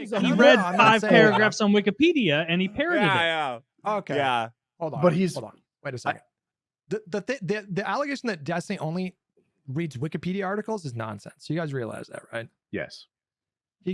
He read 5 paragraphs on Wikipedia and he parodied it. Yeah. Okay. Yeah. Hold on. But hold on. Wait a second. The allegation that Destiny only reads Wikipedia articles is nonsense. You guys realize that, right? Yes.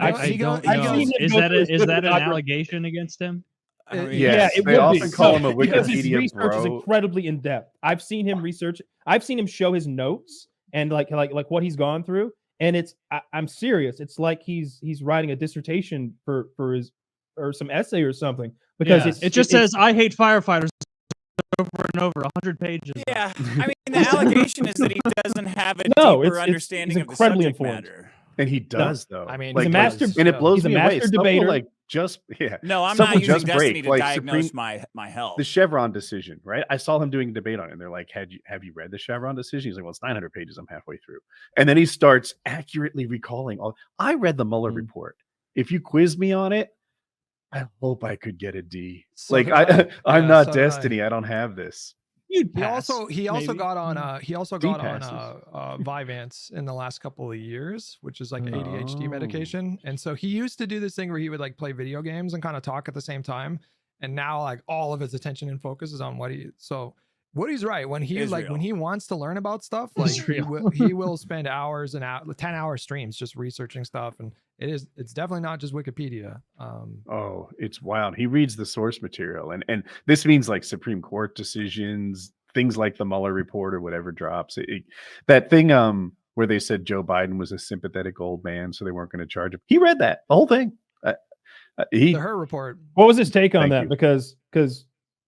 I don't know. Is that an allegation against him? Yes, it they would often be. call him a Because his Wikipedia research is bro. incredibly in depth. I've seen him research. I've seen him show his notes and like what he's gone through. And I'm serious. It's like he's writing a dissertation for his or some essay or something because it just says I hate firefighters over and over 100 pages. Yeah, I mean the allegation is that he doesn't have a deeper understanding of the subject matter. And he does though. I mean, like, he's a master, and it blows he's a me away. master Stuff will, debater. like just No, I'm stuff not will using just Destiny break, to like diagnose my health. The Chevron decision, right? I saw him doing a debate on it, and they're like, "Have you read the Chevron decision?" He's like, "Well, it's 900 pages. I'm halfway through," and then he starts accurately recalling all. I read the Mueller report. If you quiz me on it, I hope I could get a D. So like did I'm not so Destiny. I don't have this. He also got on Vyvanse in the last couple of years, which is like ADHD medication. And so he used to do this thing where he would like play video games and kind of talk at the same time. And now like all of his attention and focus is on Woody's right. When he when he wants to learn about stuff, like he will spend hours and 10-hour streams just researching stuff. And it's definitely not just Wikipedia. Oh, it's wild. He reads the source material, and this means like Supreme Court decisions, things like the Mueller report or whatever drops. That thing where they said Joe Biden was a sympathetic old man, so they weren't going to charge him. He read that the whole thing. The Her report. What was his take on that? Because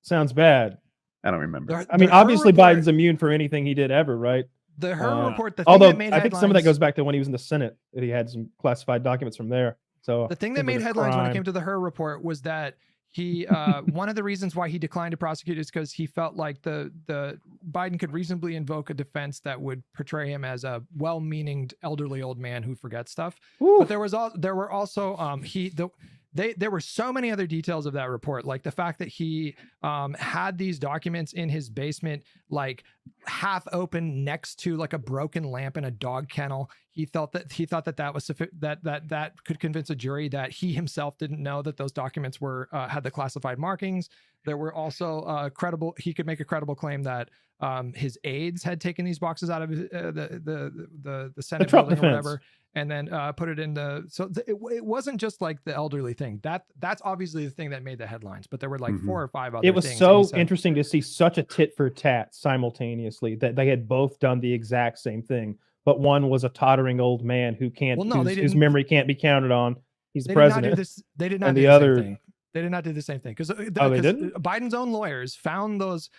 sounds bad. I don't remember. I mean, obviously Biden's immune for anything he did ever, right? The Her report. The thing although that made I think some of that goes back to when he was in the Senate, that he had some classified documents from there. So the thing that made headlines when it came to the Her report was that he one of the reasons why he declined to prosecute is because he felt like the Biden could reasonably invoke a defense that would portray him as a well-meaning elderly old man who forgets stuff. Ooh. But there were also there were so many other details of that report, like the fact that he had these documents in his basement, like half open next to like a broken lamp in a dog kennel. He thought that was that could convince a jury that he himself didn't know that those documents had the classified markings. There were also he could make a credible claim that his aides had taken these boxes out of the Senate building or whatever, and then put it in it wasn't just like the elderly thing. That's obviously the thing that made the headlines, but there were like 4 or 5 other things. It was so interesting to see such a tit for tat simultaneously, that they had both done the exact same thing, but one was a tottering old man whose memory can't be counted on. He's the president. They did not do the same thing. They did not do the same thing because Biden's own lawyers found those.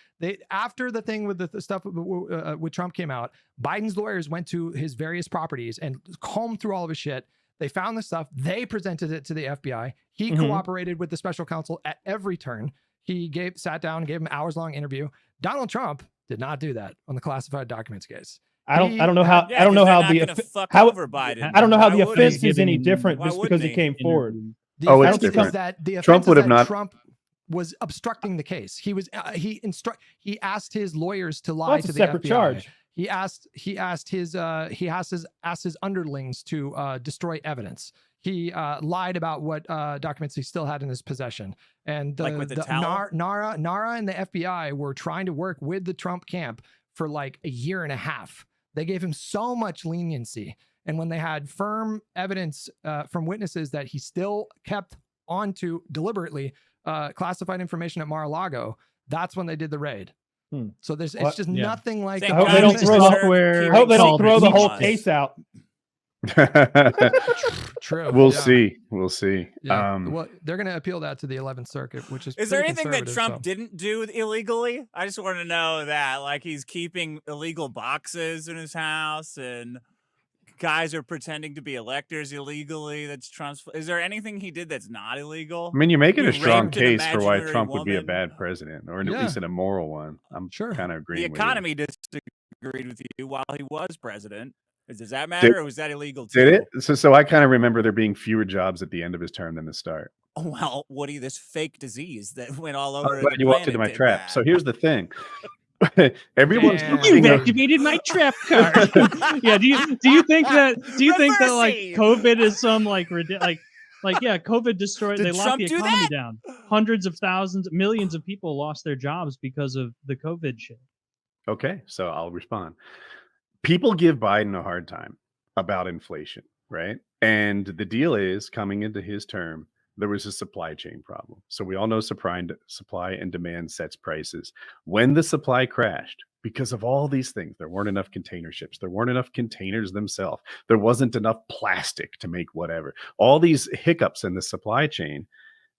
After the thing with the stuff with Trump came out, Biden's lawyers went to his various properties and combed through all of his shit. They found the stuff. They presented it to the FBI. He cooperated with the special counsel at every turn. He sat down, gave him an hours-long interview. Donald Trump did not do that on the classified documents case. I don't know how the offense is any different just because he came forward. It's different. Trump would have not. Trump was obstructing the case. He asked his lawyers to lie to the FBI. Charge. He asked his underlings to destroy evidence. He lied about what documents he still had in his possession. And Nara and the FBI were trying to work with the Trump camp for like a year and a half. They gave him so much leniency. And when they had firm evidence from witnesses that he still kept onto deliberately classified information at Mar-a-Lago, that's when they did the raid. So it's just nothing like. I hope they don't throw the whole case out. True. We'll see. Yeah. Well, they're going to appeal that to the 11th Circuit, which is. Is there anything that Trump didn't do illegally? I just want to know that, like, he's keeping illegal boxes in his house and guys are pretending to be electors illegally. That's Trump's. Is there anything he did that's not illegal? I mean, you're making a strong case for why Trump would be a bad president, or at least an immoral one. I'm kind of agreeing. The economy disagreed with you while he was president. Does that matter, or was that illegal too? Did it? So I kind of remember there being fewer jobs at the end of his term than the start. Oh, well, Woody, this fake disease that went all over. You walked into my trap. So here's the thing. Everyone's you activated my trap card. Yeah. Do you think that like COVID is some like Like, yeah, COVID destroyed. Did They locked Trump the do economy that? down. Hundreds of thousands, millions of people lost their jobs because of the COVID shit. Okay, so I'll respond. People give Biden a hard time about inflation, right? And the deal is, coming into his term, there was a supply chain problem. So we all know supply and demand sets prices. When the supply crashed, because of all these things, there weren't enough container ships, there weren't enough containers themselves, there wasn't enough plastic to make whatever. All these hiccups in the supply chain,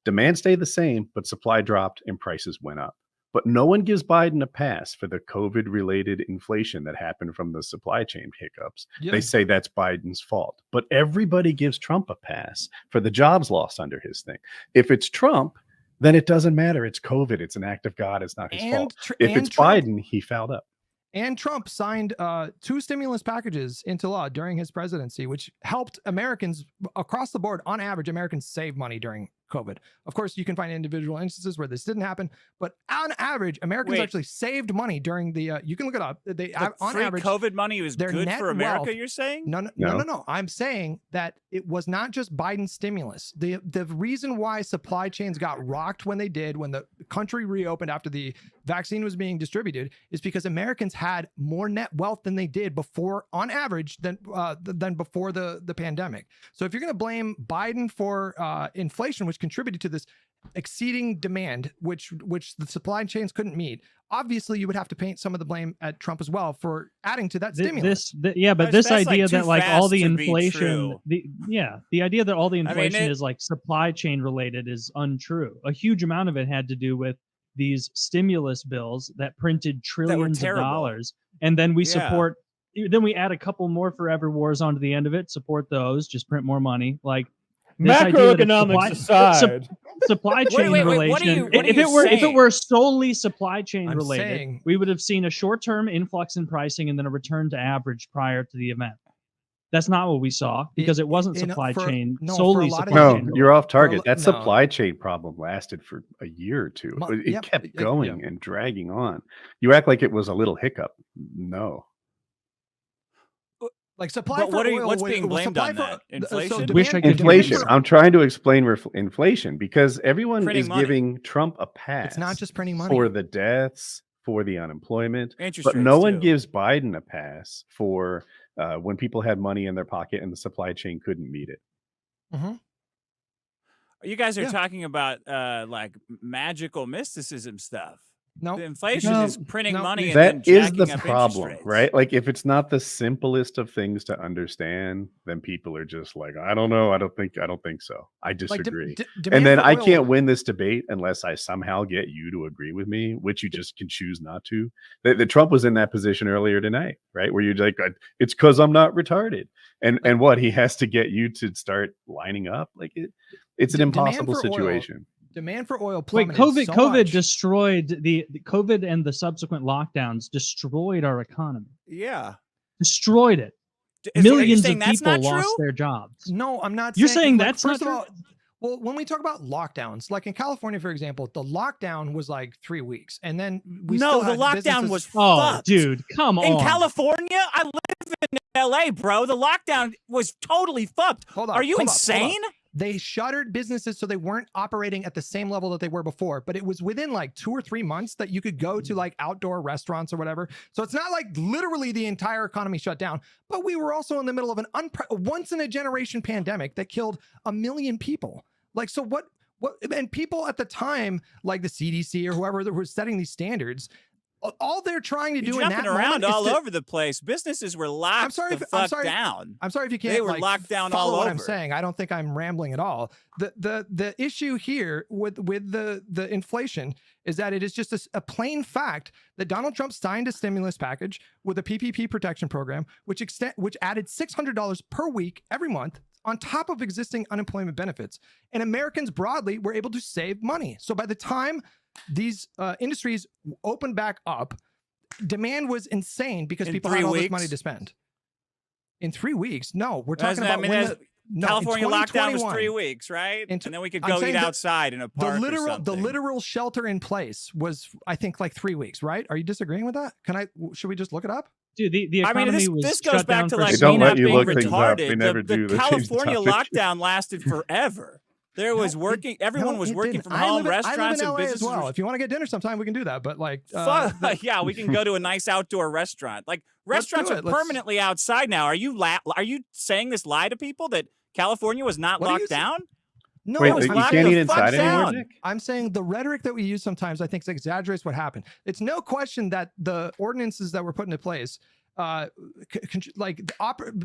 demand stayed the same, but supply dropped and prices went up. But no one gives Biden a pass for the COVID-related inflation that happened from the supply chain hiccups. Yeah. They say that's Biden's fault. But everybody gives Trump a pass for the jobs lost under his thing. If it's Trump, then it doesn't matter. It's COVID. It's an act of God. It's not his fault. If it's Biden, he fouled up. And Trump signed 2 stimulus packages into law during his presidency, which helped Americans across the board. On average, Americans save money during COVID. Of course, you can find individual instances where this didn't happen, but on average, Americans actually saved money during the. You can look it up. They on free average, COVID money was their good net for America. wealth- You're saying? No. I'm saying that it was not just Biden's stimulus. The reason why supply chains got rocked when they did, when the country reopened after the vaccine was being distributed, is because Americans had more net wealth than they did before, on average, than before the pandemic. So if you're going to blame Biden for inflation, which contributed to this exceeding demand, which the supply chains couldn't meet, obviously you would have to paint some of the blame at Trump as well for adding to that stimulus. But this idea that like all the inflation, the idea that all the inflation is like supply chain related is untrue. A huge amount of it had to do with these stimulus bills that printed trillions of dollars, and then we support. Then we add a couple more forever wars onto the end of it. Support those, just print more money. Like macroeconomics aside, supply chain relation. If it were solely supply chain related, we would have seen a short-term influx in pricing and then a return to average prior to the event. That's not what we saw because it wasn't supply chain solely supply chain. No, you're off target. That supply chain problem lasted for a year or two. It kept going and dragging on. You act like it was a little hiccup. No. Like supply for oil, what's being blamed on that? Inflation? Inflation. I'm trying to explain inflation because everyone is giving Trump a pass. It's not just printing money. For the deaths, for the unemployment, but no one gives Biden a pass for when people had money in their pocket and the supply chain couldn't meet it. Mm-hmm. You guys are talking about like magical mysticism stuff. No, the inflation is printing money. And that then is the up problem, right? Like if it's not the simplest of things to understand, then people are just like, I don't know. I don't think so. I disagree. And then I can't win this debate unless I somehow get you to agree with me, which you just can choose not to. The Trump was in that position earlier tonight, right? Where you're like, it's because I'm not retarded. And what he has to get you to start lining up. Like it's an impossible situation. Demand for oil plummeted. COVID destroyed the COVID and the subsequent lockdowns destroyed our economy. Yeah, destroyed it. Millions of people lost their jobs. No, I'm not. You're saying that's not true? Well, when we talk about lockdowns, like in California, for example, the lockdown was like 3 weeks, and then the lockdown was fucked. Oh, dude, come on. In California, I live in LA, bro. The lockdown was totally fucked. Are you insane? They shuttered businesses so they weren't operating at the same level that they were before, but it was within like 2 or 3 months that you could go to like outdoor restaurants or whatever. So it's not like literally the entire economy shut down, but we were also in the middle of an once in a generation pandemic that killed 1 million people. Like, so what, and people at the time, like the CDC or whoever that was setting these standards, all they're trying to do in that around all over the place. Businesses were locked down. I'm sorry if you can't. They were locked down all over. What I'm saying, I don't think I'm rambling at all. The issue here with the inflation is that it is just a plain fact that Donald Trump signed a stimulus package with a PPP protection program, which added $600 per week every month on top of existing unemployment benefits, and Americans broadly were able to save money. So by the time these industries opened back up, demand was insane because people had all this money to spend. In 3 weeks? No, we're talking about No, California lockdown was 2021, 3 weeks, right? And then we could I'm go saying eat the- outside in a park or something. The literal shelter in place was, I think, like 3 weeks, right? Are you disagreeing with that? Should we just look it up? Dude, the economy was this goes shut back down to for like They don't me let not you being look things up. They retarded. never The do. They change the California topic. lockdown lasted forever. There was working. Everyone was working from I home. live Restaurants in and LA businesses. as well. If you want to get dinner sometime, we can do that. But like, Yeah, we can go to a nice outdoor restaurant. Like restaurants are permanently outside now. Are you saying this lie to people that California was not locked down? No, Wait, it's you not. can't eat inside anymore, Nick? I'm saying the rhetoric that we use sometimes, I think, exaggerates what happened. It's no question that the ordinances that were put into place,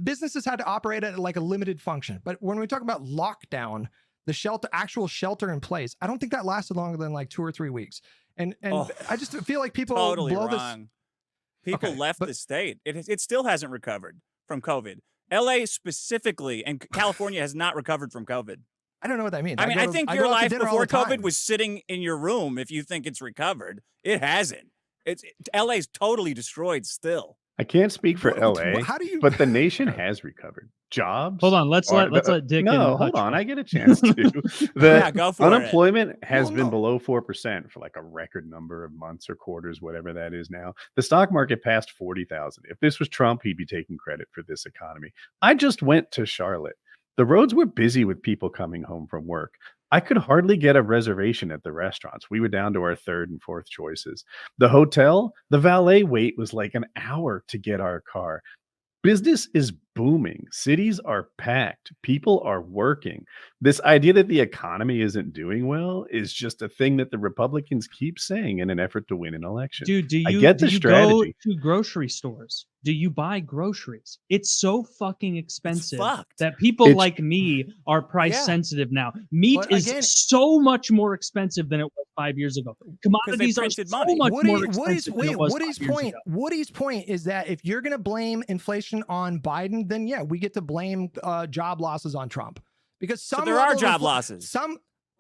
businesses had to operate at like a limited function. But when we talk about lockdown, the actual shelter in place, I don't think that lasted longer than like 2 or 3 weeks. And I just feel like people totally blow wrong. People Okay, left the state. It still hasn't recovered from COVID. LA specifically and California has not recovered from COVID. I don't know what that means. I mean, I think your go out to life dinner all before the time. COVID was sitting in your room if you think it's recovered. It hasn't. LA's totally destroyed still. I can't speak for LA, How do you? but the nation has recovered. Jobs. Hold on, let's let Dick. No, and hold Hutch on. go. I get a chance to. Yeah, go for it. Unemployment has been below 4% for like a record number of months or quarters, whatever that is now. The stock market passed 40,000. If this was Trump, he'd be taking credit for this economy. I just went to Charlotte. The roads were busy with people coming home from work. I could hardly get a reservation at the restaurants. We were down to our third and fourth choices. The hotel, the valet wait was like an hour to get our car. Business is booming. Cities are packed. People are working. This idea that the economy isn't doing well is just a thing that the Republicans keep saying in an effort to win an election. Dude, I get the strategy. Go to grocery stores? Do you buy groceries? It's so fucking expensive that people like me are price sensitive now. Meat is so much more expensive than it was 5 years ago. Commodities are so much more expensive than it was 5 years ago. Woody's point is that if you're going to blame inflation on Biden, then yeah, we get to blame job losses on Trump. Because there are job losses.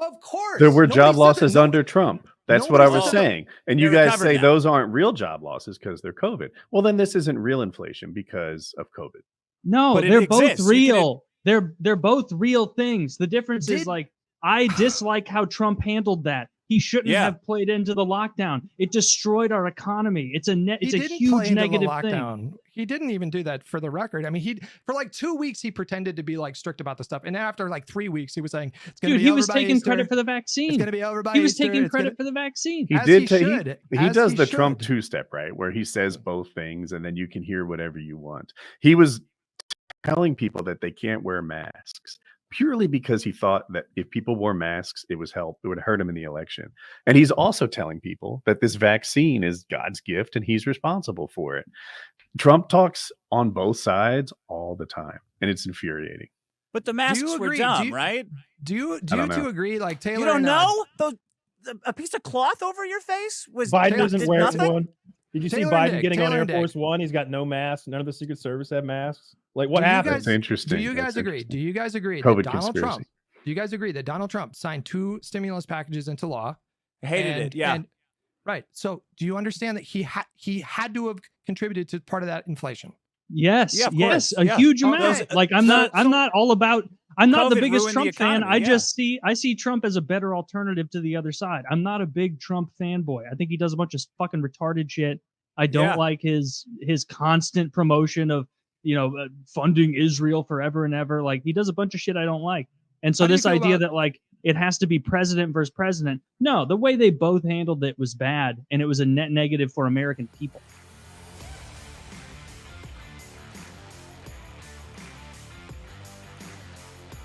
Of course. There were job losses under Trump. That's what I was saying. And you guys say those aren't real job losses because they're COVID. Well, then this isn't real inflation because of COVID. No, they're both real. They're both real things. The difference is like, I dislike how Trump handled that. He shouldn't have played into the lockdown. It destroyed our economy. It's a huge negative thing. He didn't even do that, for the record. I mean, for like 2 weeks, he pretended to be like strict about the stuff. And after like 3 weeks, he was saying, it's going to be he over was by taking Easter. credit for the vaccine. It's going to be over by He was Easter. taking credit for the vaccine. He does the Trump two-step, right? Where he says both things and then you can hear whatever you want. He was telling people that they can't wear masks purely because he thought that if people wore masks, it would hurt him in the election. And he's also telling people that this vaccine is God's gift and he's responsible for it. Trump talks on both sides all the time, and it's infuriating. But the masks were dumb, right? Do you two agree? Like Taylor, you don't know a piece of cloth over your face was Biden doesn't wear one. Did you see Biden getting on Air Force One? He's got no mask. None of the Secret Service have masks. Like, what happened? That's interesting. Do you guys agree? Do you guys agree COVID that Donald conspiracy. Trump? Do you guys agree that Donald Trump signed 2 stimulus packages into law? Hated it. Yeah. Right. So, do you understand that he had to have contributed to part of that inflation? Yes. Yes. A huge amount. Like, I'm not the biggest Trump fan. I see Trump as a better alternative to the other side. I'm not a big Trump fanboy. I think he does a bunch of fucking retarded shit. I don't like his constant promotion of, funding Israel forever and ever. Like, he does a bunch of shit I don't like. And so this idea that like it has to be president versus president. No, the way they both handled it was bad, and it was a net negative for American people.